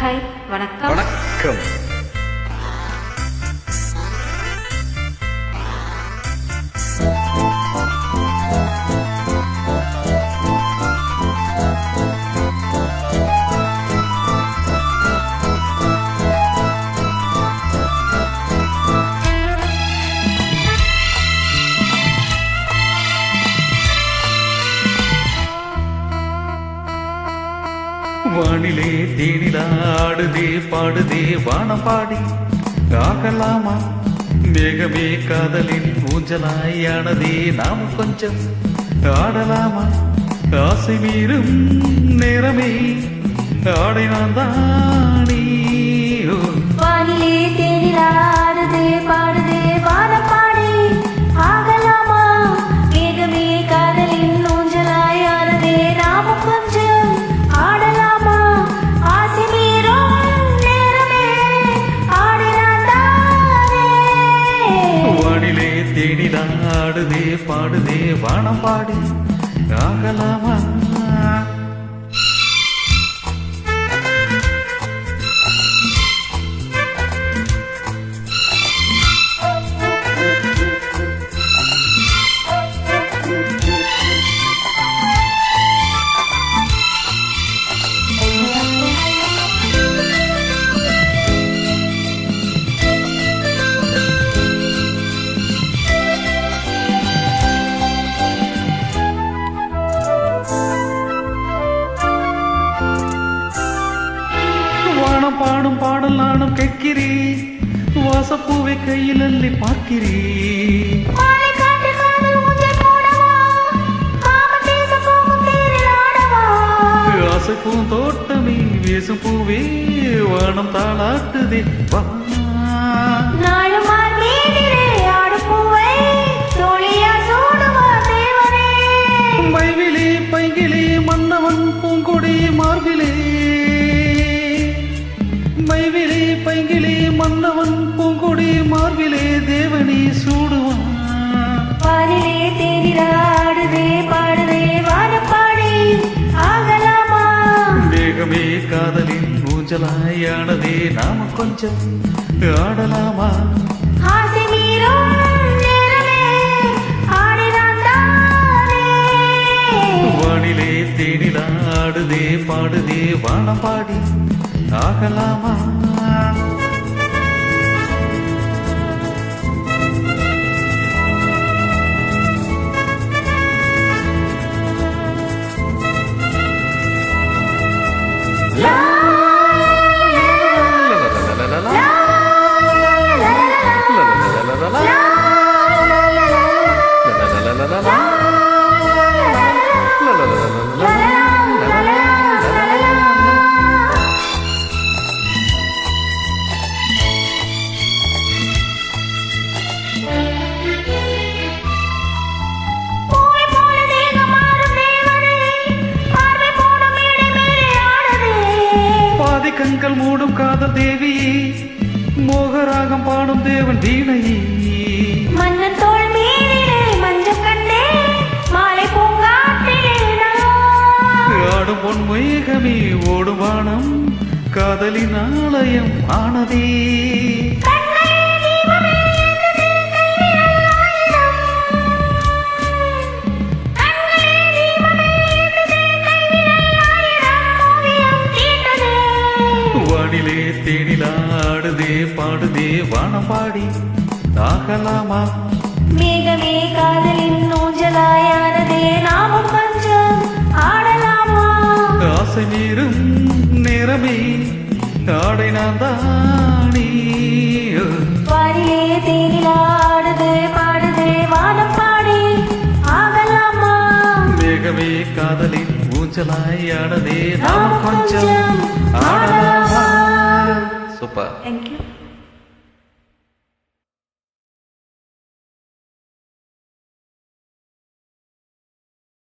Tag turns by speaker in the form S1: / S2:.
S1: Hi வணக்கம்.
S2: வணக்கம். வானிலே தேனிலாடுதே பாடுதே வானம் பாடி ஆகலாமா? மேகமே காதலின் ஊஞ்சலாயானதே நாம கொஞ்சம் ஆடலாமா? ஆசை மீறும் நேரமே ஆடை நான் தானே.
S1: வானிலே தேனிலாடுதே பாடுதே வானம் பாடி ஆகலாமா? மேகமே காதலின் ஊஞ்சலாயானதே நாம கொஞ்சம் ஆடலாமா? ஆசை மீறும் நேரமே ஆடினான் தானே.
S2: வானிலே தேனிலாடுதே பாடுதே வானம் பாடி ஆகலாமா? வானம் பாடும் பாடல் நானும் கேட்கிறேன், வாசப்பூவை கையில் அள்ளி பார்க்கிறேன்.
S1: மாலை காட்டு காதல் ஊஞ்சல் போடவா? காமம் பேச போகும் தேரில் ஆடவா?
S2: ஆசை பூந்தோட்டமே வீசும் பூவே வானம் தாளாட்டுதே வா.
S1: நாளும் மார்மேனிலே ஆடும் பூவை தோழியா சூடுவா தேவனே.
S2: மைவிலே பைங்கிலே மன்னவன் பூங்கொடி மார்பிலே. மைவிலே பைங்கிலே மன்னவன் பூங்கொடி மார்பிலே தேவனி சூடுவான்.
S1: வானிலே தேனிலாடுதே பாடுதே வானம் பாடி ஆகலாமா?
S2: மேகமே காதலின் ஊஞ்சலாயானதே நாம கொஞ்சம் ஆடலாமா?
S1: ஆசை மீறும் நேரமே ஆடினான் தானே.
S2: வானிலே தேனிலாடுதே பாடுதே வானம் பாடி ஆகலாமா? கண்கள் மூடும் காதல் தேவி மோகராகம் பாடும் தேவன் வீணையே.
S1: மன்னன் தோள் மீதிலே மஞ்சள் கண்டே மாலை பூங்காற்றிலே
S2: ஆடும் பொன் மேகமே ஓடும் வானம் காதலின் ஆலயம் ஆனதே. வானிலே தேனிலாடுதே பாடுதே வானம் பாடி ஆகலாமா?
S1: மேகமே காதலின் ஊஞ்சலாயானதே நாமும் கொஞ்சம் ஆடலாமா?
S2: ஆசை மீறும் நேரமே ஆடை நான் தானே.
S1: வானிலே தேனிலாடுதே பாடுதே வானம் பாடி ஆகலாமா?
S2: மேகமே காதலின் ஊஞ்சலாயானதே நாம் கொஞ்சம் ஆடலாமா? சூப்பர்.
S1: Thank you.